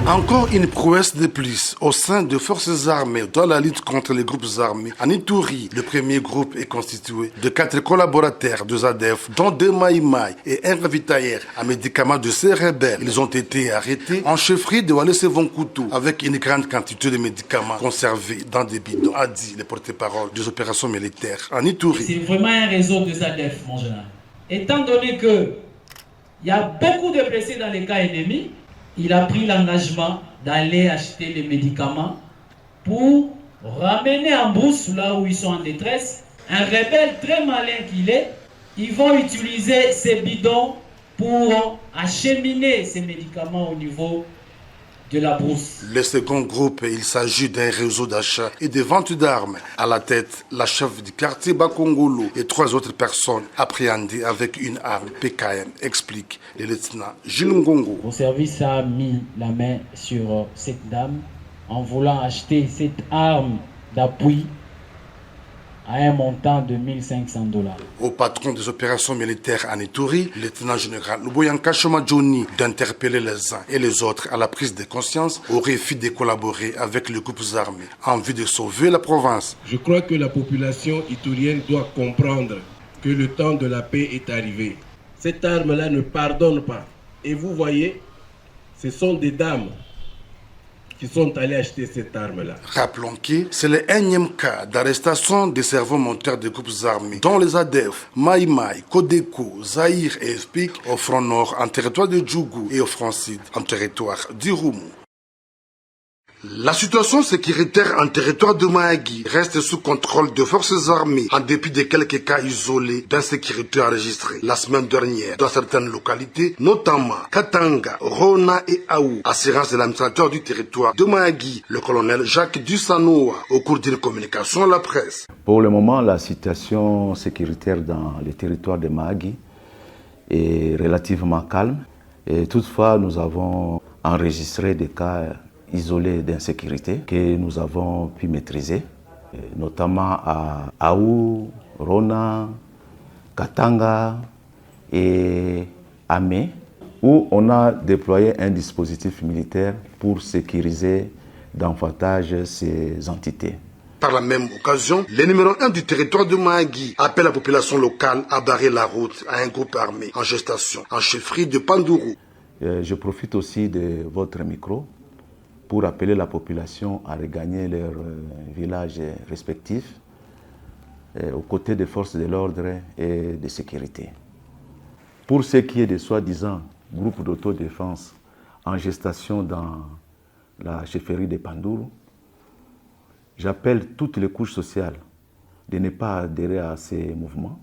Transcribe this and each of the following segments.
Encore une prouesse de plus au sein des forces armées dans la lutte contre les groupes armés. En Ituri, le premier groupe est constitué de 4 collaborateurs de ZADF, dont 2 Maïmaï et un ravitailleur à médicaments de ces rebelles. Ils ont été arrêtés en chefferie de Walese-Vonkoutou avec une grande quantité de médicaments conservés dans des bidons, a dit le porte-parole des opérations militaires en Ituri. C'est vraiment un réseau de ZADF, mon général. Étant donné qu'il y a beaucoup de blessés dans les cas ennemis, il a pris l'engagement d'aller acheter les médicaments pour ramener en brousse là où ils sont en détresse. Un rebelle très malin qu'il est, ils vont utiliser ces bidons pour acheminer ces médicaments au niveau de la brousse. Le second groupe, il s'agit d'un réseau d'achat et de vente d'armes. À la tête, la chef du quartier Bakongolo et 3 autres personnes appréhendées avec une arme PKM, explique le lieutenant Gilles Ngongo. Mon service a mis la main sur cette dame en voulant acheter cette arme d'appui à un montant de $1 500. Au patron des opérations militaires en Ituri, le lieutenant général Luboyanka Johnny, d'interpeller les uns et les autres à la prise de conscience au refus de collaborer avec les groupes armés en vue de sauver la province. Je crois que la population iturienne doit comprendre que le temps de la paix est arrivé. Cette arme-là ne pardonne pas. Et vous voyez, ce sont des dames qui sont allés acheter cette arme-là. Rappelons que c'est le 1e cas d'arrestation des cerveaux monteurs des groupes armés, dont les ADF, Maïmaï, Kodeko, Zaïre et Espik, au front nord en territoire de Djougou et au front sud en territoire d'Irumu. La situation sécuritaire en territoire de Mahagi reste sous contrôle de forces armées en dépit de quelques cas isolés d'insécurité enregistrés la semaine dernière dans certaines localités, notamment Katanga, Rona et Aou, assurance de l'administrateur du territoire de Mahagi, le colonel Jacques Dussanoa, au cours d'une communication à la presse. Pour le moment, la situation sécuritaire dans le territoire de Mahagi est relativement calme. Et toutefois, nous avons enregistré des cas isolés d'insécurité que nous avons pu maîtriser, notamment à Aou, Rona, Katanga et Amé, où on a déployé un dispositif militaire pour sécuriser davantage ces entités. Par la même occasion, le numéro 1 du territoire de Mahagi appelle la population locale à barrer la route à un groupe armé en gestation, en chefferie de Pandourou. Je profite aussi de votre micro pour appeler la population à regagner leurs villages respectifs aux côtés des forces de l'ordre et de sécurité. Pour ce qui est des soi-disant groupes d'autodéfense en gestation dans la chefferie de Pandourou, j'appelle toutes les couches sociales de ne pas adhérer à ces mouvements,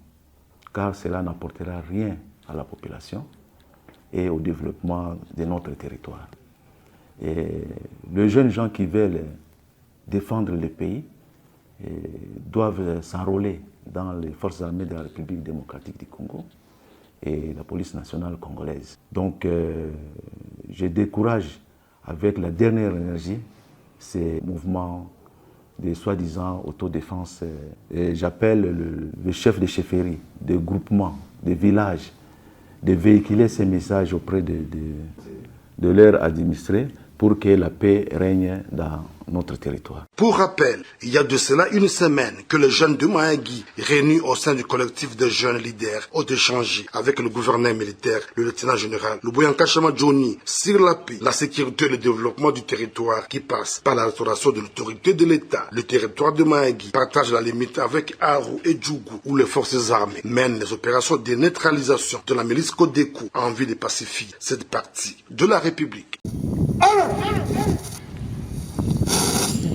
car cela n'apportera rien à la population et au développement de notre territoire. Et les jeunes gens qui veulent défendre le pays doivent s'enrôler dans les forces armées de la République démocratique du Congo et la police nationale congolaise. Donc je décourage avec la dernière énergie ces mouvements de soi-disant autodéfense. Et j'appelle le chef de chefferie, des groupements, des villages, de véhiculer ces messages auprès de leurs administrés pour que la paix règne dans notre territoire. Pour rappel, il y a de cela une semaine que les jeunes de Mahagi, réunis au sein du collectif de jeunes leaders, ont échangé avec le gouverneur militaire, le lieutenant général Luboyanka Johnny, sur la paix, la sécurité et le développement du territoire qui passe par la restauration de l'autorité de l'État. Le territoire de Mahagi partage la limite avec Aru et Djougou, où les forces armées mènent les opérations de neutralisation de la milice Kodeko en vue de pacifier cette partie de la République.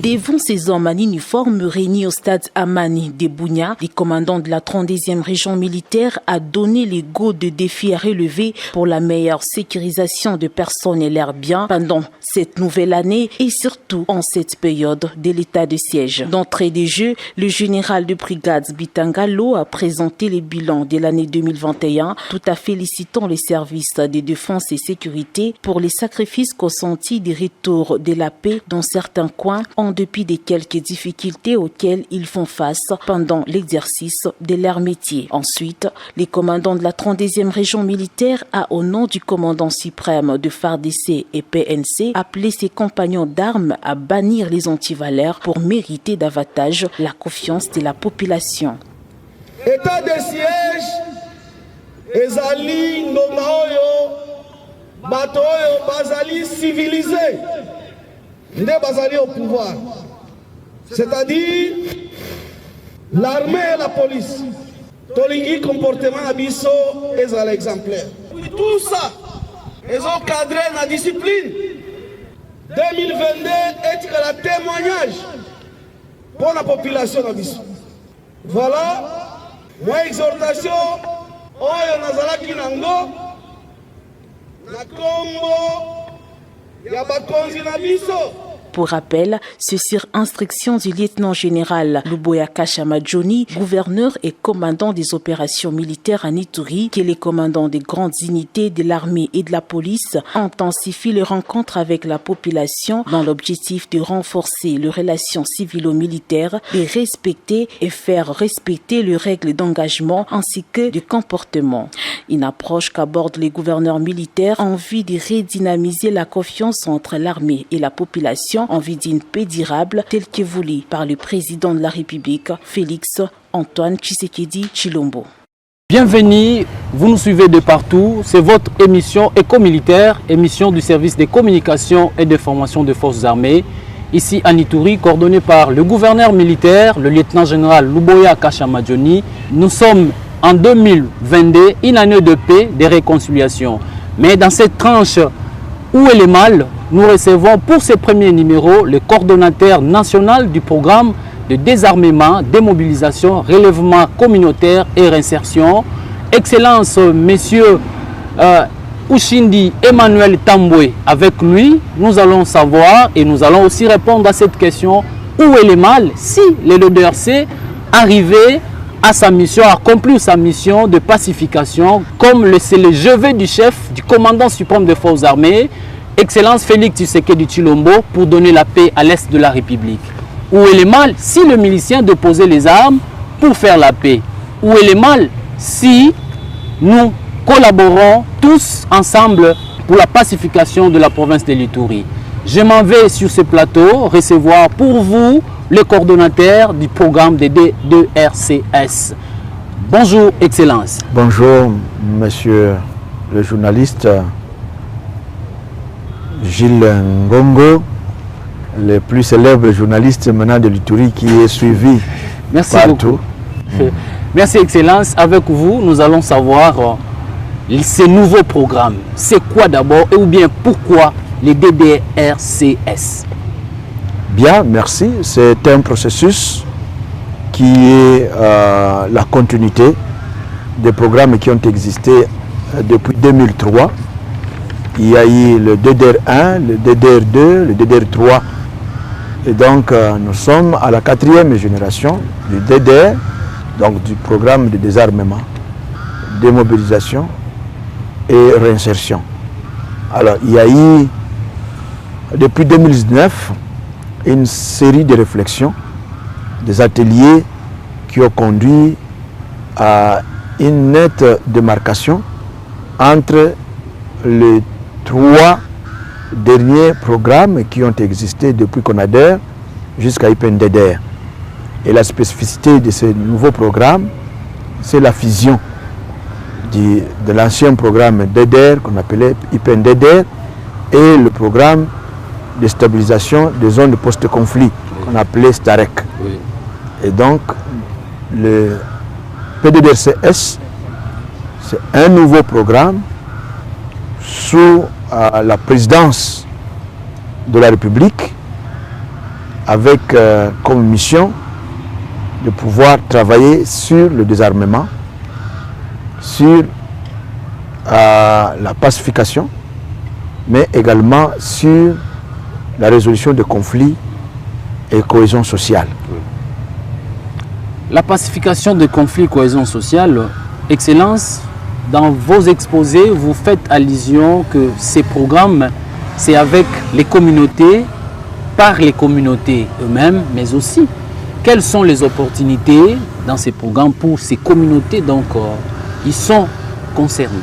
Devant ces hommes en uniforme réunis au stade Amani de Bunia, le commandant de la 32e région militaire a donné les go de défis à relever pour la meilleure sécurisation de personnes et leurs biens pendant cette nouvelle année et surtout en cette période de l'état de siège. D'entrée des jeux, le général de brigade Bitangalo a présenté les bilans de l'année 2021 tout à félicitant les services de défense et sécurité pour les sacrifices consentis des retours de la paix dans certains coins en dépit des quelques difficultés auxquelles ils font face pendant l'exercice de leur métier. Ensuite, les commandants de la 32e région militaire a, au nom du commandant suprême de FARDC et PNC, appelé ses compagnons d'armes à bannir les antivaleurs pour mériter davantage la confiance de la population. État de siège, ezali ndomaoyo, batoyo bazali civilisé, nde bazali au pouvoir, c'est-à-dire l'armée et la police. Tolingi comportement abisso ezala exemplaire. Tout ça, ils ont cadré la discipline. 2022 est un témoignage pour la population abisso. Voilà, moi exhortation, oyo nazalaki nango, na kombo ya bakonzi na biso. Pour rappel, c'est sur instruction du lieutenant-général Luboya Kashama Johnny, gouverneur et commandant des opérations militaires à Ituri, que les commandants des grandes unités de l'armée et de la police intensifient les rencontres avec la population dans l'objectif de renforcer les relations civilo-militaires, de respecter et faire respecter les règles d'engagement ainsi que de comportement. Une approche qu'abordent les gouverneurs militaires en vue de redynamiser la confiance entre l'armée et la population en vue d'une paix durable telle que voulue par le président de la République, Félix Antoine Tshisekedi Tshilombo. Bienvenue, vous nous suivez de partout, c'est votre émission Éco-Militaire, émission du service de communication et de formation des forces armées, ici à Ituri, coordonnée par le gouverneur militaire, le lieutenant-général Luboya Kashama Johnny. Nous sommes en 2022, une année de paix, de réconciliation. Mais dans cette tranche où est le mal, nous recevons pour ce premier numéro le coordonnateur national du programme de désarmement, démobilisation, relèvement communautaire et réinsertion. Excellence, Monsieur Ushindi Emmanuel Tambwe. Avec lui, nous allons savoir et nous allons aussi répondre à cette question. Où est le mal si le LDRC arrivait à sa mission, à accomplir sa mission de pacification, comme c'est le chevet du chef, du commandant suprême des forces armées, Excellence Félix Tshisekedi Tshilombo, pour donner la paix à l'est de la République. Où est le mal si le milicien déposait les armes pour faire la paix? Où est le mal si nous collaborons tous ensemble pour la pacification de la province de l'Ituri? Je m'en vais sur ce plateau recevoir pour vous le coordonnateur du programme de D2RCS. Bonjour, Excellence. Bonjour, monsieur le journaliste Gilles Ngongo, le plus célèbre journaliste maintenant de l'Ituri qui est suivi partout. Merci, Excellence. Avec vous, nous allons savoir ces nouveaux programmes. C'est quoi d'abord et ou bien pourquoi les DDRCS? Bien, merci. C'est un processus qui est la continuité des programmes qui ont existé depuis 2003. Il y a eu le DDR1, le DDR2, le DDR3. Et donc, nous sommes à la 4e génération du DDR, donc du programme de désarmement, démobilisation et réinsertion. Alors, il y a eu, depuis 2019, une série de réflexions, des ateliers qui ont conduit à une nette démarcation entre les 3 derniers programmes qui ont existé depuis qu'on adhère jusqu'à IPNDDR. Et la spécificité de ces nouveaux programmes, c'est la fusion de l'ancien programme DDR qu'on appelait IPNDDR et le programme de stabilisation des zones de post-conflit qu'on appelait STAREC. Oui. Et donc, le PDDRCS, c'est un nouveau programme sous la présidence de la République avec comme mission de pouvoir travailler sur le désarmement, sur la pacification, mais également sur la résolution des conflits et cohésion sociale. La pacification des conflits et cohésion sociale, Excellence, dans vos exposés, vous faites allusion que ces programmes, c'est avec les communautés par les communautés eux-mêmes, mais aussi quelles sont les opportunités dans ces programmes pour ces communautés donc, qui sont concernées.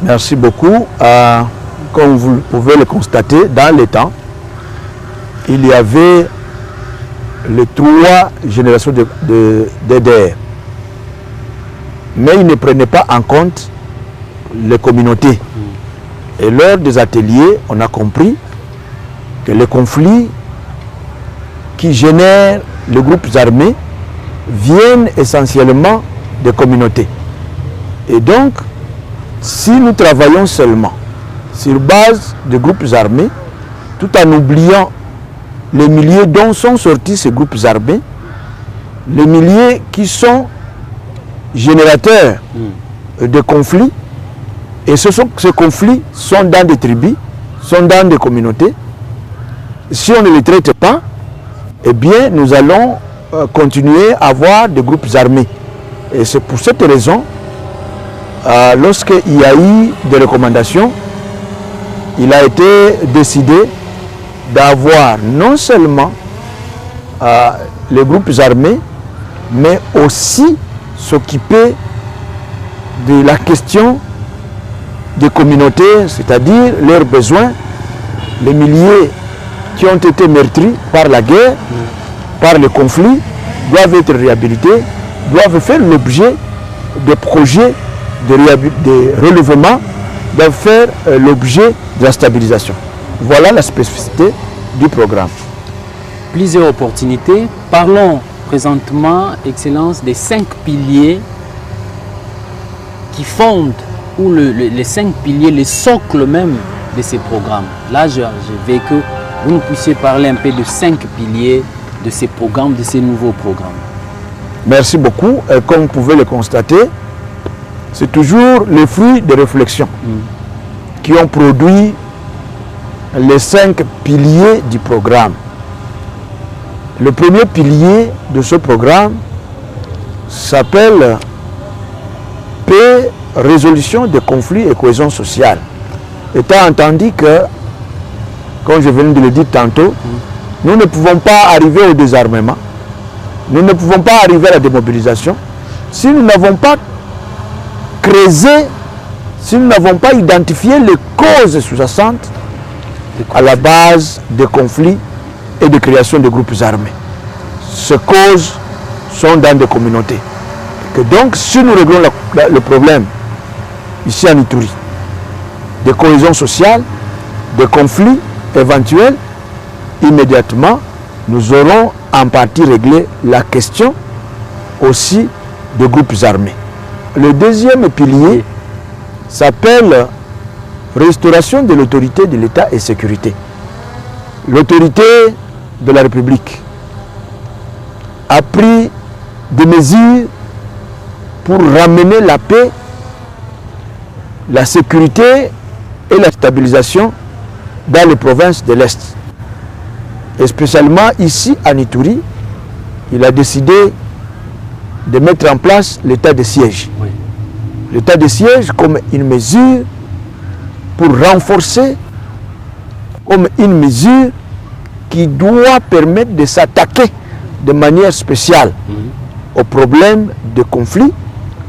Merci beaucoup. Comme vous pouvez le constater, dans les temps, il y avait les 3 générations d'EDR. Mais ils ne prenaient pas en compte les communautés. Et lors des ateliers, on a compris que les conflits qui génèrent les groupes armés viennent essentiellement des communautés. Et donc, si nous travaillons seulement sur base de groupes armés, tout en oubliant les milliers dont sont sortis ces groupes armés, les milliers qui sont générateurs de conflits, et ces conflits sont dans des tribus, sont dans des communautés. Si on ne les traite pas, eh bien, nous allons continuer à avoir des groupes armés. Et c'est pour cette raison, lorsqu'il y a eu des recommandations, il a été décidé d'avoir non seulement les groupes armés, mais aussi s'occuper de la question des communautés, c'est-à-dire leurs besoins, les milliers qui ont été meurtris par la guerre, par le conflit, doivent être réhabilités, doivent faire l'objet de projets de relèvement, doivent faire l'objet de la stabilisation. Voilà la spécificité du programme. Plusieurs opportunités. Parlons présentement, Excellence, des 5 piliers qui fondent, ou les 5 piliers, les socles même de ces programmes. Là, je veux que vous nous puissiez parler un peu de 5 piliers de ces programmes, de ces nouveaux programmes. Merci beaucoup. Comme vous pouvez le constater, c'est toujours les fruits de réflexion qui ont produit les 5 piliers du programme. Le premier pilier de ce programme s'appelle paix, résolution des conflits et cohésion sociale. Étant entendu que, comme je viens de le dire tantôt, nous ne pouvons pas arriver au désarmement, nous ne pouvons pas arriver à la démobilisation si nous n'avons pas creusé, si nous n'avons pas identifié les causes sous-jacentes à la base des conflits et de création de groupes armés. Ces causes sont dans des communautés. Que donc, si nous réglons le problème ici en Ituri, de cohésion sociale, de conflits éventuels, immédiatement, nous aurons en partie réglé la question aussi de groupes armés. Le deuxième pilier s'appelle restauration de l'autorité de l'État et sécurité. L'autorité de la République a pris des mesures pour ramener la paix, la sécurité et la stabilisation dans les provinces de l'Est. Et spécialement ici en Ituri, il a décidé de mettre en place l'état de siège. Oui. L'état de siège comme une mesure pour renforcer, comme une mesure qui doit permettre de s'attaquer de manière spéciale aux problèmes de conflit,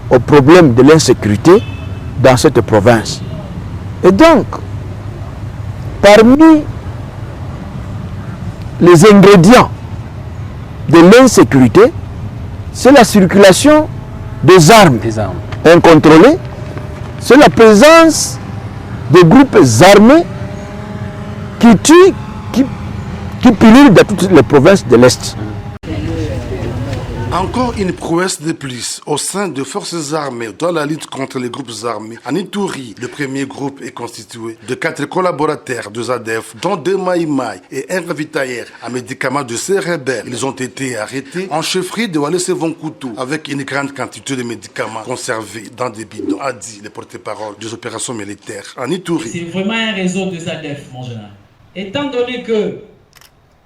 aux problèmes de l'insécurité dans cette province. Et donc, parmi les ingrédients de l'insécurité, c'est la circulation des armes incontrôlées, c'est la présence de groupes armés qui tuent, qui pilulent dans toutes les provinces de l'Est. Encore une prouesse de plus au sein des forces armées dans la lutte contre les groupes armés. En Ituri, le premier groupe est constitué de 4 collaborateurs de ZADF, dont 2 Maïmaï et un ravitailleur à médicaments de ces rebelles. Ils ont été arrêtés en chefferie de Walese-Vonkoutou avec une grande quantité de médicaments conservés dans des bidons, a dit le porte-parole des opérations militaires en Ituri. C'est vraiment un réseau de ZADF, mon général. Étant donné qu'il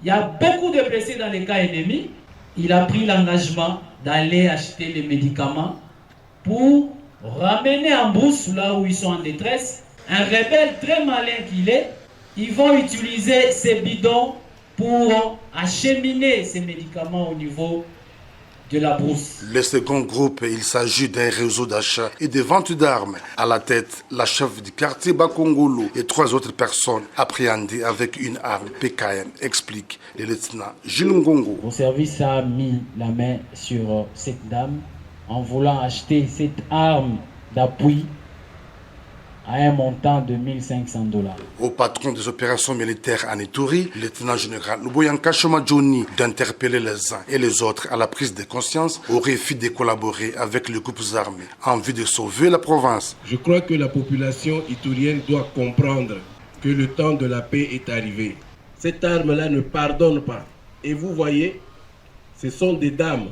y a beaucoup de blessés dans les cas ennemis, il a pris l'engagement d'aller acheter les médicaments pour ramener en brousse là où ils sont en détresse. Un rebelle très malin qu'il est, ils vont utiliser ces bidons pour acheminer ces médicaments au niveau de la brousse. Le second groupe, il s'agit d'un réseau d'achat et de vente d'armes. À la tête, la chef du quartier Bakongolo et 3 autres personnes appréhendées avec une arme PKM, explique le lieutenant Gilles Ngongo. Mon service a mis la main sur cette dame en voulant acheter cette arme d'appui à un montant de $1500. Au patron des opérations militaires à Ituri, le lieutenant général Luboyanka Johnny, d'interpeller les uns et les autres à la prise de conscience au refus de collaborer avec les groupes armés en vue de sauver la province. Je crois que la population iturienne doit comprendre que le temps de la paix est arrivé. Cette arme-là ne pardonne pas. Et vous voyez, ce sont des dames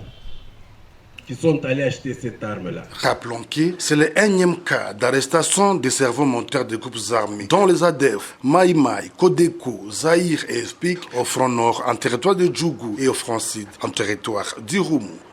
qui sont allés acheter cette arme-là. Rappelons que c'est le énième cas d'arrestation des cerveaux monteurs des groupes armés, dont les ADF, Maï Maï, Codeco, Zaïre et Espik, au front nord en territoire de Djougou et au front sud en territoire du Roumou.